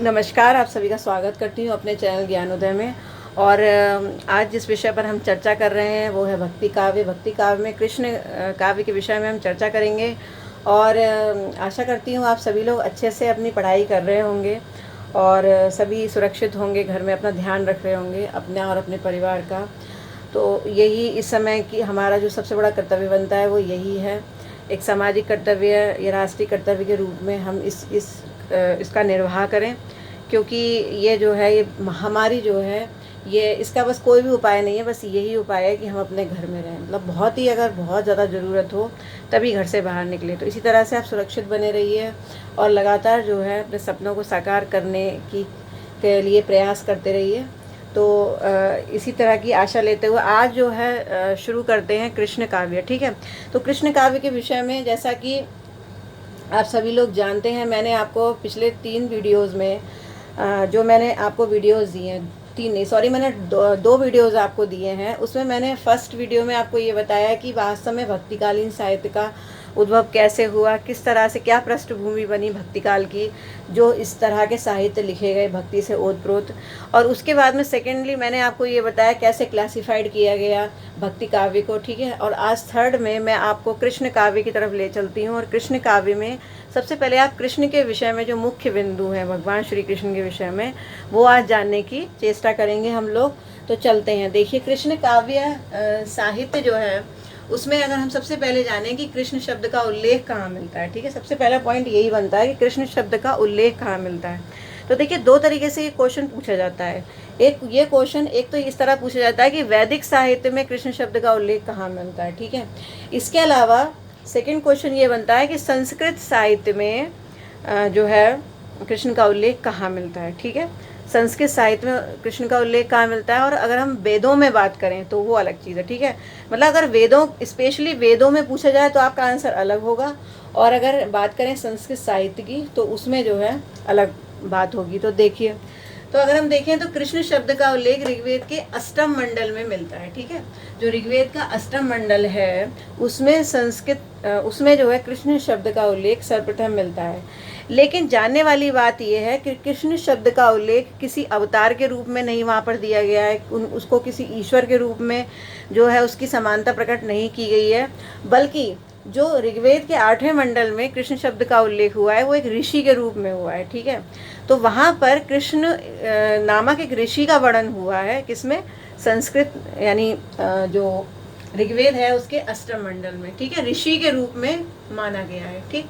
नमस्कार, आप सभी का स्वागत करती हूँ अपने चैनल ज्ञानोदय में। और आज जिस विषय पर हम चर्चा कर रहे हैं वो है भक्ति काव्य। भक्ति काव्य में कृष्ण काव्य के विषय में हम चर्चा करेंगे। और आशा करती हूँ आप सभी लोग अच्छे से अपनी पढ़ाई कर रहे होंगे और सभी सुरक्षित होंगे, घर में अपना ध्यान रख रहे होंगे अपना और अपने परिवार का। तो यही इस समय की हमारा जो सबसे बड़ा कर्तव्य बनता है वो यही है। एक सामाजिक कर्तव्य या राष्ट्रीय कर्तव्य के रूप में हम इसका निर्वाह करें, क्योंकि ये जो है ये महामारी जो है ये इसका बस कोई भी उपाय नहीं है। बस यही उपाय है कि हम अपने घर में रहें, मतलब बहुत ही अगर बहुत ज़्यादा ज़रूरत हो तभी घर से बाहर निकले। तो इसी तरह से आप सुरक्षित बने रहिए और लगातार जो है अपने सपनों को साकार करने के लिए प्रयास करते रहिए। तो इसी तरह की आशा लेते हुए आज जो है शुरू करते हैं कृष्ण काव्य। ठीक है, तो कृष्ण काव्य के विषय में जैसा कि आप सभी लोग जानते हैं, मैंने आपको पिछले 3 वीडियोज़ में जो मैंने आपको वीडियोज़ दिए हैं, 3 नहीं सॉरी, मैंने 2 वीडियोज़ आपको दिए हैं। उसमें मैंने फर्स्ट वीडियो में आपको ये बताया कि वास्तव में भक्तिकालीन साहित्य का उद्भव कैसे हुआ, किस तरह से क्या पृष्ठभूमि बनी भक्तिकाल की, जो इस तरह के साहित्य लिखे गए भक्ति से ओतप्रोत। और उसके बाद में सेकेंडली मैंने आपको ये बताया कैसे क्लासिफाइड किया गया भक्ति काव्य को। ठीक है, और आज थर्ड में मैं आपको कृष्ण काव्य की तरफ ले चलती हूँ। और कृष्ण काव्य में सबसे पहले आप कृष्ण के विषय में जो मुख्य बिंदु हैं भगवान श्री कृष्ण के विषय में, वो आज जानने की चेष्टा करेंगे हम लोग। तो चलते हैं। देखिए, कृष्ण काव्य साहित्य जो है उसमें अगर हम सबसे पहले जानें कि कृष्ण शब्द का उल्लेख कहाँ मिलता है। ठीक है, सबसे पहला पॉइंट यही बनता है कि कृष्ण शब्द का उल्लेख कहाँ मिलता है। तो देखिए, 2 तरीके से ये क्वेश्चन पूछा जाता है। एक ये क्वेश्चन एक तो इस तरह पूछा जाता है कि वैदिक साहित्य में कृष्ण शब्द का उल्लेख कहाँ मिलता है। ठीक है, इसके अलावा सेकंड क्वेश्चन ये बनता है कि संस्कृत साहित्य में जो है कृष्ण का उल्लेख कहाँ मिलता है। ठीक है, संस्कृत साहित्य में कृष्ण का उल्लेख कहाँ मिलता है। और अगर हम वेदों में बात करें तो वो अलग चीज़ है। ठीक है, मतलब अगर वेदों स्पेशली वेदों में पूछा जाए तो आपका आंसर अलग होगा, और अगर बात करें संस्कृत साहित्य की तो उसमें जो है अलग बात होगी। तो देखिए, तो अगर हम देखें तो कृष्ण शब्द का उल्लेख ऋग्वेद के अष्टम मंडल में मिलता है। ठीक है, जो ऋग्वेद का अष्टम मंडल है उसमें जो है कृष्ण शब्द का उल्लेख सर्वप्रथम मिलता है। लेकिन जानने वाली बात यह है कि कृष्ण शब्द का उल्लेख किसी अवतार के रूप में नहीं वहाँ पर दिया गया है, उसको किसी ईश्वर के रूप में जो है उसकी समानता प्रकट नहीं की गई है, बल्कि जो ऋग्वेद के 8वें मंडल में कृष्ण शब्द का उल्लेख हुआ है वो एक ऋषि के रूप में हुआ है। ठीक है, तो वहाँ पर कृष्ण नामक एक ऋषि का वर्णन हुआ है, किसमें, संस्कृत यानी जो ऋग्वेद है उसके अष्टम मंडल में। ठीक है, ऋषि के रूप में माना गया है। ठीक,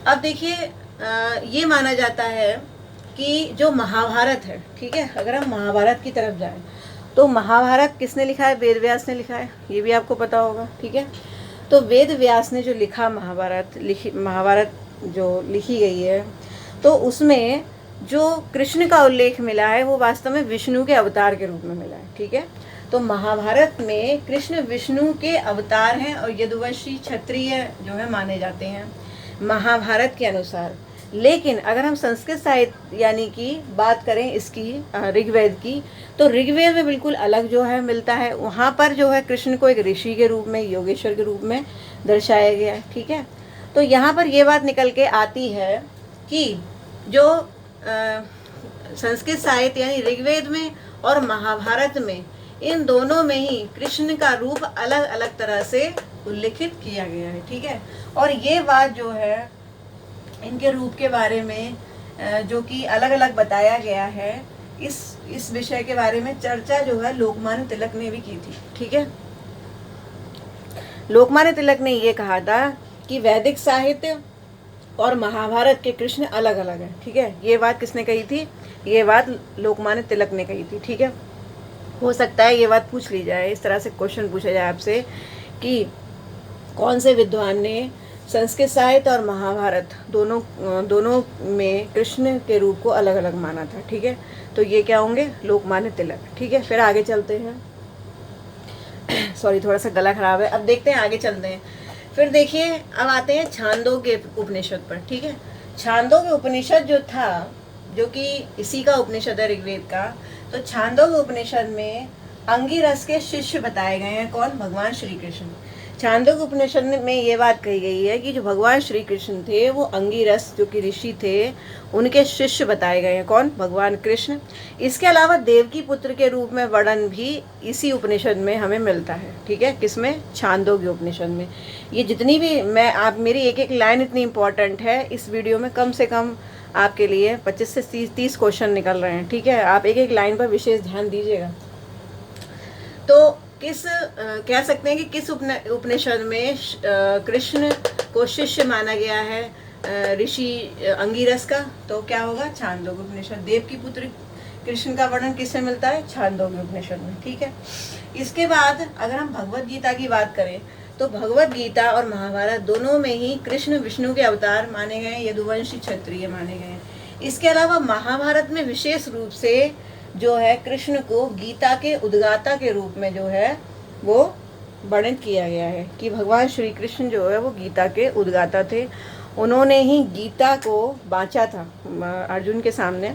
अब देखिए, ये माना जाता है कि जो महाभारत है, ठीक है, अगर हम महाभारत की तरफ जाएं तो महाभारत किसने लिखा है, वेद व्यास ने लिखा है, ये भी आपको पता होगा। ठीक है, तो वेद व्यास ने जो लिखा महाभारत जो लिखी गई है, तो उसमें जो कृष्ण का उल्लेख मिला है वो वास्तव में विष्णु के अवतार के रूप में मिला है। ठीक है, तो महाभारत में कृष्ण विष्णु के अवतार हैं और यदुवंशी क्षत्रिय जो है माने जाते हैं महाभारत के अनुसार। लेकिन अगर हम संस्कृत साहित्य यानी कि बात करें इसकी ऋग्वेद की, तो ऋग्वेद में बिल्कुल अलग जो है मिलता है। वहाँ पर जो है कृष्ण को एक ऋषि के रूप में, योगेश्वर के रूप में दर्शाया गया है। ठीक है, तो यहाँ पर ये बात निकल के आती है कि जो संस्कृत साहित्य यानी ऋग्वेद में और महाभारत में, इन दोनों में ही कृष्ण का रूप अलग अलग तरह से उल्लेखित किया गया है। ठीक है, और ये बात जो है इनके रूप के बारे में जो कि अलग अलग बताया गया है, इस विषय के बारे में चर्चा जो है लोकमान्य तिलक ने भी की थी। ठीक है, लोकमान्य तिलक ने ये कहा था कि वैदिक साहित्य और महाभारत के कृष्ण अलग अलग है। ठीक है, ये बात किसने कही थी, ये बात लोकमान्य तिलक ने कही थी। ठीक है, हो सकता है ये बात पूछ ली जाए, इस तरह से क्वेश्चन पूछा जाए आपसे कि कौन से विद्वान ने संस्कृत साहित्य और महाभारत दोनों में कृष्ण के रूप को अलग अलग माना था। ठीक है, तो ये क्या होंगे, लोकमान्य तिलक। ठीक है, फिर आगे चलते हैं। सॉरी, थोड़ा सा गला खराब है। अब देखते हैं, आगे चलते हैं। फिर देखिए, अब आते हैं छांदोग्य उपनिषद पर। ठीक है, छांदोग्य उपनिषद जो था, जो कि इसी का उपनिषद है ऋग्वेद का, तो छांदोग्य उपनिषद में अंगिरस के शिष्य बताए गए हैं। कौन, भगवान श्री कृष्ण। छांदोग्य उपनिषद में ये बात कही गई है कि जो भगवान श्री कृष्ण थे वो अंगिरस जो कि ऋषि थे उनके शिष्य बताए गए हैं। कौन? भगवान कृष्ण। इसके अलावा देवकी पुत्र के रूप में वर्णन भी इसी उपनिषद में हमें मिलता है। ठीक है, किसमें? छांदोग्य उपनिषद में। ये जितनी भी आप मेरी एक एक लाइन इतनी इंपॉर्टेंट है, इस वीडियो में कम से कम आपके लिए 25 से 30 क्वेश्चन निकल रहे हैं। ठीक है, आप एक एक लाइन पर विशेष ध्यान दीजिएगा। तो कह सकते हैं कि किस उपनिषद में कृष्ण को शिष्य माना गया है ऋषि अंगिरस का? तो क्या होगा? छांदोग्य उपनिषद। देव की पुत्र कृष्ण का वर्णन किससे मिलता है? छांदोग्य उपनिषद में। ठीक है, इसके बाद अगर हम भगवत गीता की बात करें तो भगवत गीता और महाभारत दोनों में ही कृष्ण विष्णु के अवतार माने गए, यदुवंशी क्षत्रिय माने गए। इसके अलावा महाभारत में विशेष रूप से जो है कृष्ण को गीता के उद्गाता के रूप में जो है वो वर्णित किया गया है कि भगवान श्री कृष्ण जो है वो गीता के उद्गाता थे। उन्होंने ही गीता को बांचा था अर्जुन के सामने।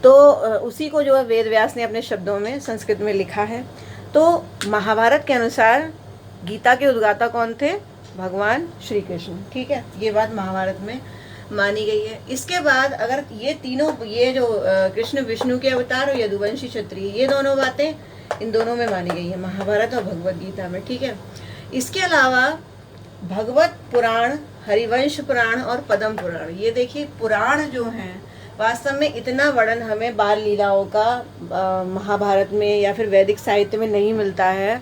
तो उसी को जो है वेद व्यास ने अपने शब्दों में संस्कृत में लिखा है। तो महाभारत के अनुसार गीता के उद्गाता कौन थे? भगवान श्री कृष्ण। ठीक है, ये बात महाभारत में मानी गई है। इसके बाद अगर ये तीनों, ये जो कृष्ण विष्णु के अवतार और यदुवंशी क्षत्रिय, ये दोनों बातें इन दोनों में मानी गई है, महाभारत और भगवत गीता में। ठीक है, इसके अलावा भगवत पुराण, हरिवंश पुराण और पद्म पुराण, ये देखिए पुराण जो हैं वास्तव में इतना वर्णन हमें बाल लीलाओं का महाभारत में या फिर वैदिक साहित्य में नहीं मिलता है।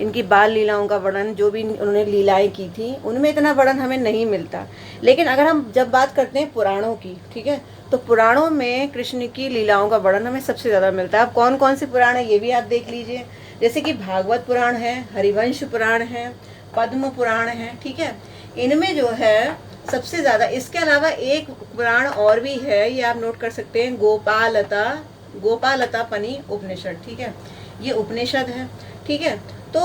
इनकी बाल लीलाओं का वर्णन, जो भी उन्होंने लीलाएं की थी, उनमें इतना वर्णन हमें नहीं मिलता। लेकिन अगर हम जब बात करते हैं पुराणों की, ठीक है, तो पुराणों में कृष्ण की लीलाओं का वर्णन हमें सबसे ज़्यादा मिलता है। अब कौन कौन से पुराण है ये भी आप देख लीजिए। जैसे कि भागवत पुराण है, हरिवंश पुराण है, पद्म पुराण है। ठीक है, इनमें जो है सबसे ज़्यादा, इसके अलावा एक पुराण और भी है, ये आप नोट कर सकते हैं, गोपालता पनी उपनिषद। ठीक है, ये उपनिषद है। ठीक है, तो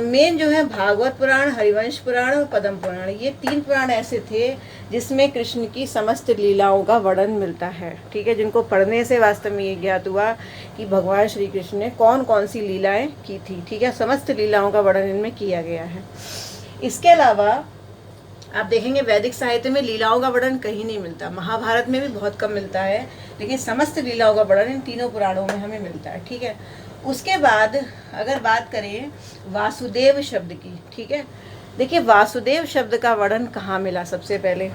मेन जो है भागवत पुराण, हरिवंश पुराण और पद्म पुराण, ये 3 पुराण ऐसे थे जिसमें कृष्ण की समस्त लीलाओं का वर्णन मिलता है। ठीक है, जिनको पढ़ने से वास्तव में ये ज्ञात हुआ कि भगवान श्री कृष्ण ने कौन कौन सी लीलाएं की थी। ठीक है, समस्त लीलाओं का वर्णन इनमें किया गया है। इसके अलावा आप देखेंगे वैदिक साहित्य में लीलाओं का वर्णन कहीं नहीं मिलता, महाभारत में भी बहुत कम मिलता है, लेकिन समस्त लीलाओं का वर्णन इन तीनों पुराणों में हमें मिलता है। ठीक है, उसके बाद अगर बात करें वासुदेव शब्द की, ठीक है, देखिए वासुदेव शब्द का वर्णन कहाँ मिला? सबसे पहले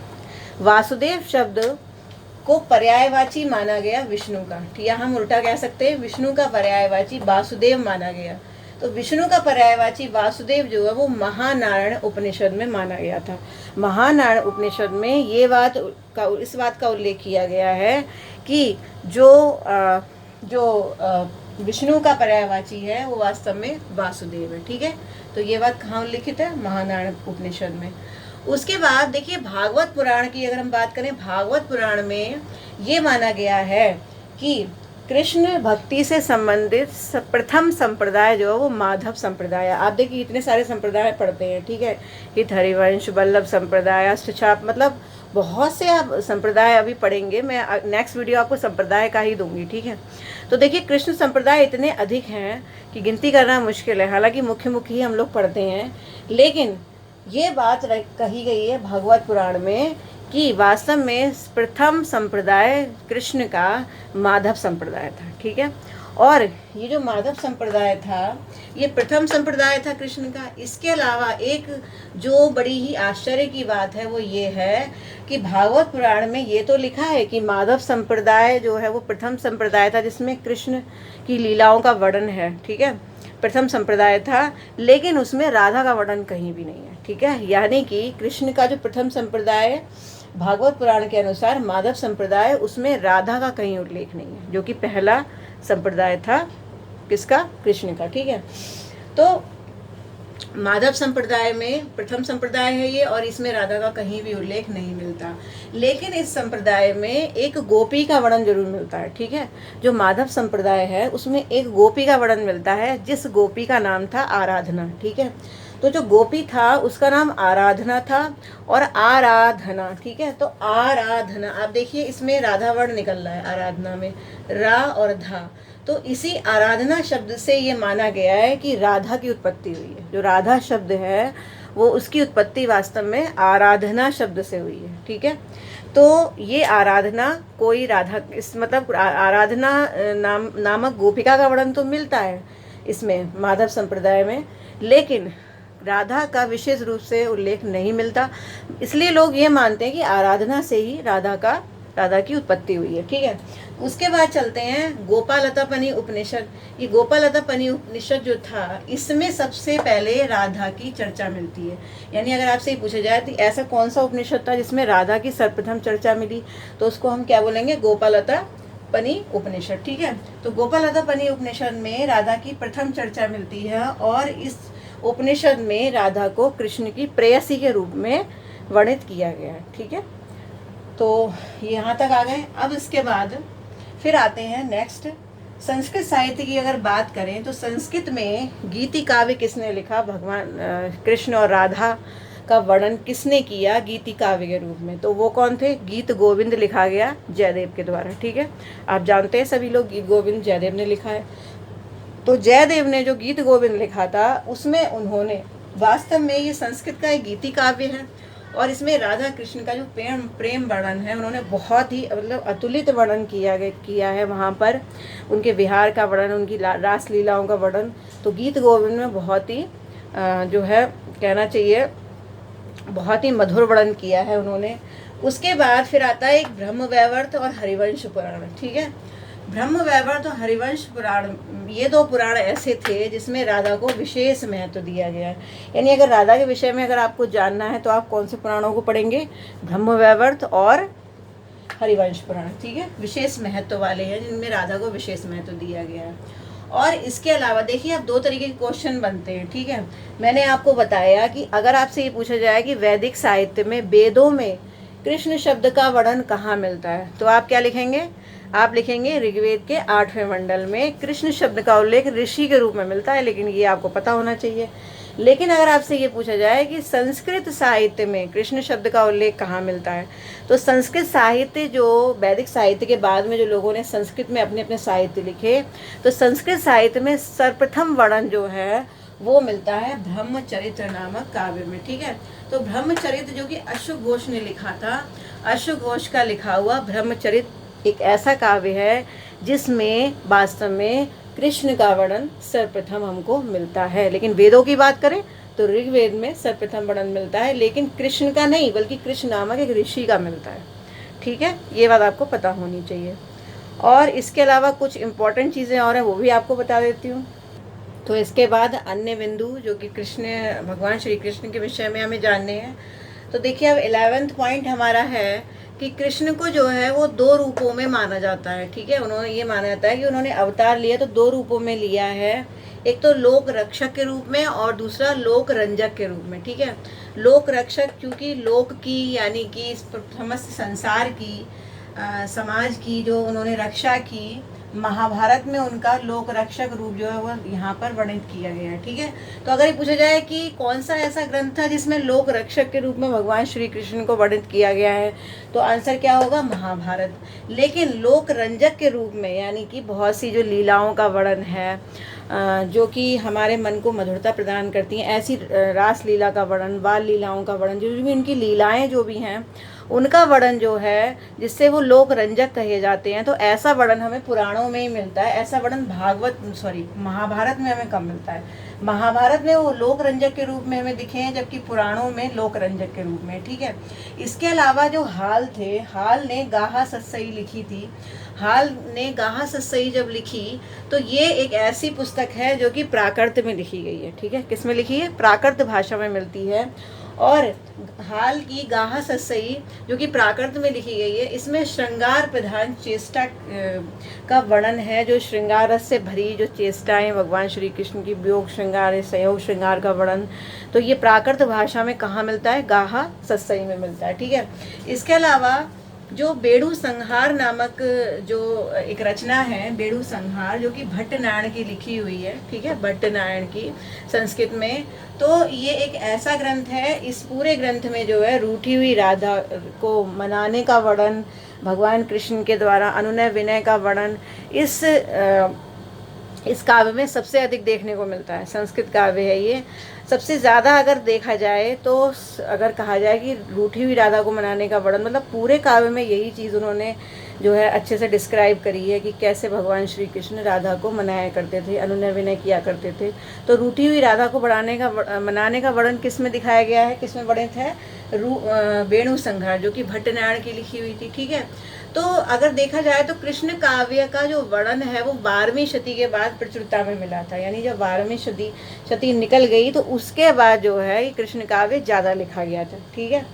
वासुदेव शब्द को पर्यायवाची माना गया विष्णु का, या हम उल्टा कह सकते हैं विष्णु का पर्यायवाची वासुदेव माना गया। तो विष्णु का पर्यायवाची वासुदेव जो है वो महानारायण उपनिषद में माना गया था। महानारायण उपनिषद में ये इस बात का उल्लेख किया गया है कि जो विष्णु का पर्यायवाची है वो वास्तव में वासुदेव है। ठीक है, तो ये बात कहाँ उल्लिखित है? महानारायण उपनिषद में। उसके बाद देखिए भागवत पुराण की अगर हम बात करें, भागवत पुराण में ये माना गया है कि कृष्ण भक्ति से संबंधित प्रथम संप्रदाय जो है वो माधव संप्रदाय। आप देखिए इतने सारे संप्रदाय पढ़ते हैं। ठीक है, हित हरिवंश, वल्लभ संप्रदाय, अष्टछाप, मतलब बहुत से आप संप्रदाय अभी पढ़ेंगे। मैं नेक्स्ट वीडियो आपको संप्रदाय का ही दूंगी। ठीक है, तो देखिए कृष्ण संप्रदाय इतने अधिक हैं कि गिनती करना मुश्किल है। हालांकि मुख्य मुख्य ही हम लोग पढ़ते हैं, लेकिन ये बात कही गई है भागवत पुराण में कि वास्तव में प्रथम संप्रदाय कृष्ण का माधव संप्रदाय था। ठीक है, और ये जो माधव संप्रदाय था ये प्रथम संप्रदाय था कृष्ण का। इसके अलावा एक जो बड़ी ही आश्चर्य की बात है वो ये है कि भागवत पुराण में ये तो लिखा है कि माधव संप्रदाय जो है वो प्रथम संप्रदाय था जिसमें कृष्ण की लीलाओं का वर्णन है। ठीक है, प्रथम संप्रदाय था, लेकिन उसमें राधा का वर्णन कहीं भी नहीं है। ठीक है, यानी कि कृष्ण का जो प्रथम संप्रदाय भागवत पुराण के अनुसार माधव संप्रदाय, उसमें राधा का कहीं उल्लेख नहीं है, जो कि पहला संप्रदाय था किसका? कृष्ण का। ठीक है, तो माधव संप्रदाय में प्रथम संप्रदाय है ये, और इसमें राधा का कहीं भी उल्लेख नहीं मिलता। लेकिन इस संप्रदाय में एक गोपी का वर्णन जरूर मिलता है। ठीक है, जो माधव संप्रदाय है उसमें एक गोपी का वर्णन मिलता है, जिस गोपी का नाम था आराधना। ठीक है, तो जो गोपी था उसका नाम आराधना था, और आराधना। ठीक है, तो आराधना आप देखिए इसमें राधा वर्ण निकल रहा है आराधना में, रा और धा। तो इसी आराधना शब्द से ये माना गया है कि राधा की उत्पत्ति हुई है। जो राधा शब्द है वो उसकी उत्पत्ति वास्तव में आराधना शब्द से हुई है। ठीक है, तो ये आराधना कोई राधा इस मतलब आराधना नामक गोपिका का वर्णन तो मिलता है इसमें माधव संप्रदाय में, लेकिन राधा का विशेष रूप से उल्लेख नहीं मिलता। इसलिए लोग ये मानते हैं कि आराधना से ही राधा की उत्पत्ति हुई है। ठीक है, उसके बाद चलते हैं गोपालतापनी उपनिषद। ये गोपालतापनी उपनिषद जो था, इसमें सबसे पहले राधा की चर्चा मिलती है। यानी अगर आपसे ये पूछा जाए तो ऐसा कौन सा उपनिषद था जिसमें राधा की सर्वप्रथम चर्चा मिली, तो उसको हम क्या बोलेंगे, गोपालतापनी उपनिषद। ठीक है, तो गोपालतापनी उपनिषद में राधा की प्रथम चर्चा मिलती है और इस उपनिषद में राधा को कृष्ण की प्रेयसी के रूप में वर्णित किया गया है। ठीक है, तो यहाँ तक आ गए। अब इसके बाद फिर आते हैं नेक्स्ट संस्कृत साहित्य की अगर बात करें तो संस्कृत में गीति काव्य किसने लिखा, भगवान कृष्ण और राधा का वर्णन किसने किया गीति काव्य के रूप में, तो वो कौन थे, गीत गोविंद लिखा गया जयदेव के द्वारा। ठीक है, आप जानते हैं सभी लोग गीत गोविंद जयदेव ने लिखा है। तो जयदेव ने जो गीत गोविंद लिखा था उसमें उन्होंने वास्तव में ये संस्कृत का एक गीति काव्य है और इसमें राधा कृष्ण का जो प्रेम वर्णन है उन्होंने बहुत ही मतलब अतुलित वर्णन किया है। वहाँ पर उनके विहार का वर्णन, उनकी रास लीलाओं का वर्णन तो गीत गोविंद में बहुत ही जो है कहना चाहिए बहुत ही मधुर वर्णन किया है उन्होंने। उसके बाद फिर आता है एक ब्रह्मवैवर्त और हरिवंश पुराण। ठीक है, ब्रह्मवैवर्त और हरिवंश पुराण, ये दो पुराण ऐसे थे जिसमें राधा को विशेष महत्व दिया गया है। यानी अगर राधा के विषय में अगर आपको जानना है तो आप कौन से पुराणों को पढ़ेंगे, ब्रह्मवैवर्त और हरिवंश पुराण। ठीक है, विशेष महत्व वाले हैं जिनमें राधा को विशेष महत्व दिया गया है। और इसके अलावा देखिए अब दो तरीके के क्वेश्चन बनते हैं। ठीक है, मैंने आपको बताया कि अगर आपसे ये पूछा जाए कि वैदिक साहित्य में वेदों में कृष्ण शब्द का वर्णन कहाँ मिलता है, तो आप क्या लिखेंगे, आप लिखेंगे ऋग्वेद के 8वें मंडल में कृष्ण शब्द का उल्लेख ऋषि के रूप में मिलता है, लेकिन ये आपको पता होना चाहिए। लेकिन अगर आपसे ये पूछा जाए कि संस्कृत साहित्य में कृष्ण शब्द का उल्लेख कहाँ मिलता है, तो संस्कृत साहित्य जो वैदिक साहित्य के बाद में जो लोगों ने संस्कृत में अपने अपने साहित्य लिखे, तो संस्कृत साहित्य में सर्वप्रथम वर्णन जो है वो मिलता है ब्रह्मचरित्र नामक काव्य में। ठीक है, तो ब्रह्मचरित्र जो कि अश्व घोष ने लिखा था, अश्व घोष का लिखा हुआ ब्रह्मचरित्र एक ऐसा काव्य है जिसमें वास्तव में कृष्ण का वर्णन सर्वप्रथम हमको मिलता है। लेकिन वेदों की बात करें तो ऋग्वेद में सर्वप्रथम वर्णन मिलता है, लेकिन कृष्ण का नहीं बल्कि कृष्ण नामक एक ऋषि का मिलता है। ठीक है, ये बात आपको पता होनी चाहिए। और इसके अलावा कुछ इम्पोर्टेंट चीज़ें और हैं वो भी आपको बता देती हूँ। तो इसके बाद अन्य बिंदु जो कि भगवान श्री कृष्ण के विषय में हमें जानने हैं। तो देखिए अब 11वां पॉइंट हमारा है कि कृष्ण को जो है वो दो रूपों में माना जाता है। ठीक है, उन्होंने ये माना जाता है कि उन्होंने अवतार लिया तो दो रूपों में लिया है, एक तो लोक रक्षक के रूप में और दूसरा लोक रंजक के रूप में। ठीक है, लोक रक्षक क्योंकि लोक की यानी कि समस्त संसार की समाज की जो उन्होंने रक्षा की, महाभारत में उनका लोक रक्षक रूप जो है वो यहाँ पर वर्णित किया गया है। ठीक है, तो अगर ये पूछा जाए कि कौन सा ऐसा ग्रंथ था जिसमें लोक रक्षक के रूप में भगवान श्री कृष्ण को वर्णित किया गया है, तो आंसर क्या होगा, महाभारत। लेकिन लोक रंजक के रूप में यानी कि बहुत सी जो लीलाओं का वर्णन है जो कि हमारे मन को मधुरता प्रदान करती हैं, ऐसी रास लीला का वर्णन, बाल लीलाओं का वर्णन, जो भी उनकी लीलाएं जो भी हैं उनका वर्णन जो है जिससे वो लोक रंजक कहे जाते हैं, तो ऐसा वर्णन हमें पुराणों में ही मिलता है। ऐसा वर्णन महाभारत में हमें कम मिलता है। महाभारत में वो लोक रंजक के रूप में हमें दिखे हैं, जबकि पुराणों में लोक रंजक के रूप में। ठीक है, इसके अलावा जो हाल थे, हाल ने गाहा सत्सई लिखी थी। हाल ने गाहा सत्सई जब लिखी तो ये एक ऐसी पुस्तक है जो कि प्राकृत में लिखी गई है। ठीक है, किस में लिखी है, प्राकृत भाषा में मिलती है। और हाल की गाहा सत्सई जो कि प्राकृत में लिखी गई है, इसमें श्रृंगार प्रधान चेष्टा का वर्णन है, जो श्रृंगार रस से भरी जो चेष्टाएं भगवान श्री कृष्ण की, वियोग श्रृंगार, संयोग श्रृंगार का वर्णन, तो ये प्राकृत भाषा में कहाँ मिलता है, गाहा सत्सई में मिलता है। ठीक है, इसके अलावा जो बेड़ू संहार नामक जो एक रचना है, बेड़ू संहार, जो कि भट्ट नारायण की लिखी हुई है। ठीक है, भट्ट नारायण की संस्कृत में, तो ये एक ऐसा ग्रंथ है, इस पूरे ग्रंथ में जो है रूठी हुई राधा को मनाने का वर्णन, भगवान कृष्ण के द्वारा अनुनय विनय का वर्णन, इस इस काव्य में सबसे अधिक देखने को मिलता है। संस्कृत काव्य है ये। सबसे ज़्यादा अगर देखा जाए तो अगर कहा जाए कि रूठी हुई राधा को मनाने का वर्णन, मतलब पूरे काव्य में यही चीज़ उन्होंने जो है अच्छे से डिस्क्राइब करी है कि कैसे भगवान श्री कृष्ण राधा को मनाया करते थे, अनुनय विनय किया करते थे। तो रूठी हुई राधा को मनाने का वर्णन किस में दिखाया गया है, किस में वर्णित है? वेणु संहार, जो कि भट्टनारायण की लिखी हुई थी। ठीक है, तो अगर देखा जाए तो कृष्ण काव्य का जो वर्णन है वो 12वीं शती के बाद प्रचुरता में मिला था। यानी जब 12वीं शती निकल गई तो उसके बाद जो है ये कृष्ण काव्य ज़्यादा लिखा गया था। ठीक है,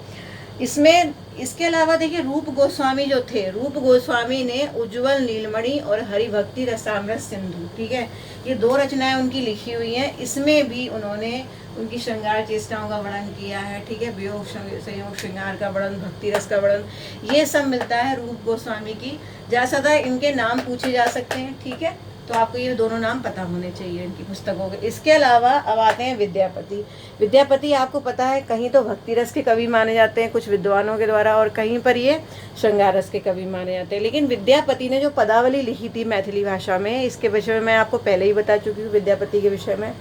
इसमें इसके अलावा देखिए रूप गोस्वामी जो थे, रूप गोस्वामी ने उज्ज्वल नीलमणि और हरिभक्ति रसामृत सिंधु, ठीक है, ये 2 रचनाएं उनकी लिखी हुई हैं। इसमें भी उन्होंने उनकी श्रृंगार चेष्टाओं का वर्णन किया है। ठीक है, वियोग संयोग श्रृंगार का वर्णन, भक्ति रस का वर्णन, ये सब मिलता है रूप गोस्वामी की। ज़्यादा इनके नाम पूछे जा सकते हैं। ठीक है, तो आपको ये दोनों नाम पता होने चाहिए इनकी पुस्तकों के। इसके अलावा अब आते हैं विद्यापति। विद्यापति आपको पता है कहीं तो भक्ति रस के कवि माने जाते हैं कुछ विद्वानों के द्वारा, और कहीं पर ये श्रृंगार रस के कवि माने जाते हैं। लेकिन विद्यापति ने जो पदावली लिखी थी मैथिली भाषा में, इसके विषय में मैं आपको पहले ही बता चुकी हूँ। विद्यापति के विषय में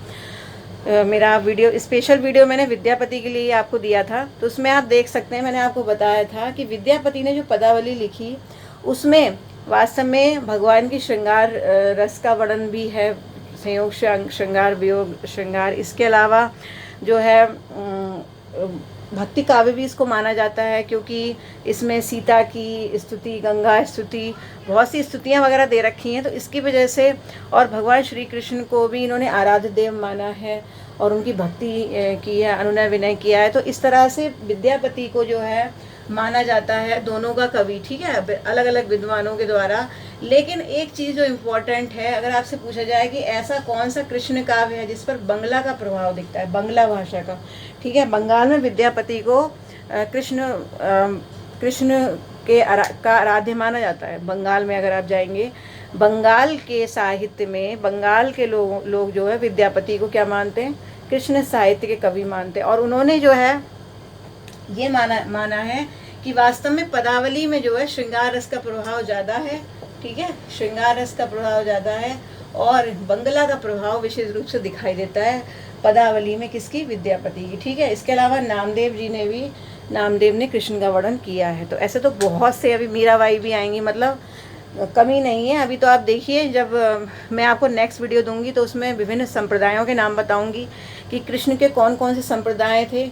मेरा स्पेशल वीडियो मैंने विद्यापति के लिए आपको दिया था, तो उसमें आप देख सकते हैं। मैंने आपको बताया था कि विद्यापति ने जो पदावली लिखी उसमें वास्तव में भगवान की श्रृंगार रस का वर्णन भी है, संयोग श्रृंगार, वियोग श्रृंगार। इसके अलावा जो है भक्ति काव्य भी इसको माना जाता है, क्योंकि इसमें सीता की स्तुति, गंगा स्तुति, बहुत सी स्तुतियाँ वगैरह दे रखी हैं। तो इसकी वजह से, और भगवान श्री कृष्ण को भी इन्होंने आराध्य देव माना है और उनकी भक्ति की है, अनुनय विनय किया है। तो इस तरह से विद्यापति को जो है माना जाता है दोनों का कवि। ठीक है, अलग अलग विद्वानों के द्वारा। लेकिन एक चीज़ जो इम्पोर्टेंट है, अगर आपसे पूछा जाए कि ऐसा कौन सा कृष्ण काव्य है जिस पर बंगला का प्रभाव दिखता है, बंगला भाषा का। ठीक है, बंगाल में विद्यापति को कृष्ण का आराध्य माना जाता है। बंगाल में अगर आप जाएंगे, बंगाल के साहित्य में बंगाल के लोग जो है विद्यापति को क्या मानते हैं? कृष्ण साहित्य के कवि मानते हैं। और उन्होंने जो है ये माना है कि वास्तव में पदावली में जो है श्रृंगार रस का प्रभाव ज़्यादा है। ठीक है, श्रृंगार रस का प्रभाव ज़्यादा है और बंगला का प्रभाव विशेष रूप से दिखाई देता है पदावली में, किसकी? विद्यापति की। ठीक है, इसके अलावा नामदेव ने कृष्ण का वर्णन किया है। तो ऐसे तो बहुत से, अभी मीराबाई भी आएंगी, मतलब कमी नहीं है। अभी तो आप देखिए, जब मैं आपको नेक्स्ट वीडियो दूंगी तो उसमें विभिन्न संप्रदायों के नाम बताऊंगी कि कृष्ण के कौन कौन से संप्रदाय थे।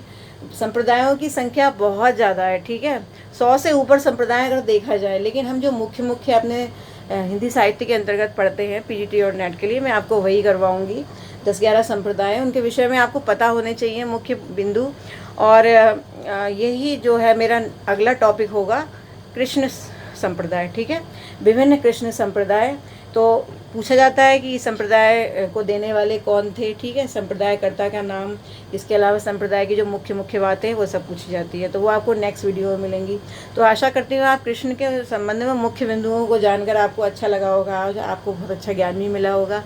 संप्रदायों की संख्या बहुत ज़्यादा है। ठीक है, 100 से ऊपर संप्रदाय अगर देखा जाए। लेकिन हम जो मुख्य अपने हिंदी साहित्य के अंतर्गत पढ़ते हैं पीजीटी और नेट के लिए, मैं आपको वही करवाऊंगी। 10-11 संप्रदाय, उनके विषय में आपको पता होने चाहिए मुख्य बिंदु। और यही जो है मेरा अगला टॉपिक होगा, कृष्ण संप्रदाय। ठीक है, विभिन्न कृष्ण संप्रदाय। तो पूछा जाता है कि संप्रदाय को देने वाले कौन थे। ठीक है, संप्रदायकर्ता का नाम, इसके अलावा संप्रदाय की जो मुख्य बातें वो सब पूछी जाती है। तो वो आपको नेक्स्ट वीडियो में मिलेंगी। तो आशा करती हूँ आप कृष्ण के संबंध में मुख्य बिंदुओं को जानकर आपको अच्छा लगा होगा, आपको बहुत अच्छा ज्ञान भी मिला होगा।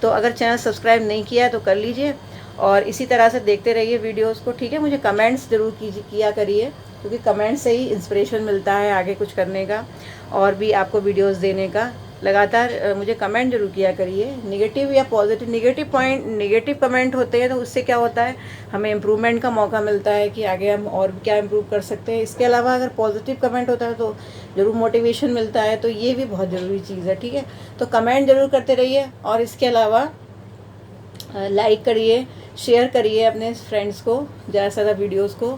तो अगर चैनल सब्सक्राइब नहीं किया है तो कर लीजिए और इसी तरह से देखते रहिए वीडियोज़ को। ठीक है, मुझे कमेंट्स ज़रूर किया करिए, क्योंकि कमेंट से ही इंस्पिरेशन मिलता है आगे कुछ करने का और भी आपको वीडियोस देने का। लगातार मुझे कमेंट जरूर किया करिए, नेगेटिव या पॉजिटिव। नेगेटिव कमेंट होते हैं तो उससे क्या होता है, हमें इम्प्रूवमेंट का मौका मिलता है कि आगे हम और क्या इम्प्रूव कर सकते हैं। इसके अलावा अगर पॉजिटिव कमेंट होता है तो ज़रूर मोटिवेशन मिलता है, तो ये भी बहुत ज़रूरी चीज़ है। ठीक है, तो कमेंट ज़रूर करते रहिए और इसके अलावा लाइक करिए, शेयर करिए अपने फ्रेंड्स को ज़्यादा से ज़्यादा वीडियोज़ को।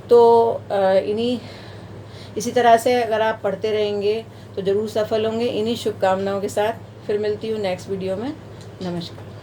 तो इसी तरह से अगर आप पढ़ते रहेंगे तो ज़रूर सफल होंगे। इन्हीं शुभकामनाओं के साथ फिर मिलती हूँ नेक्स्ट वीडियो में। नमस्कार।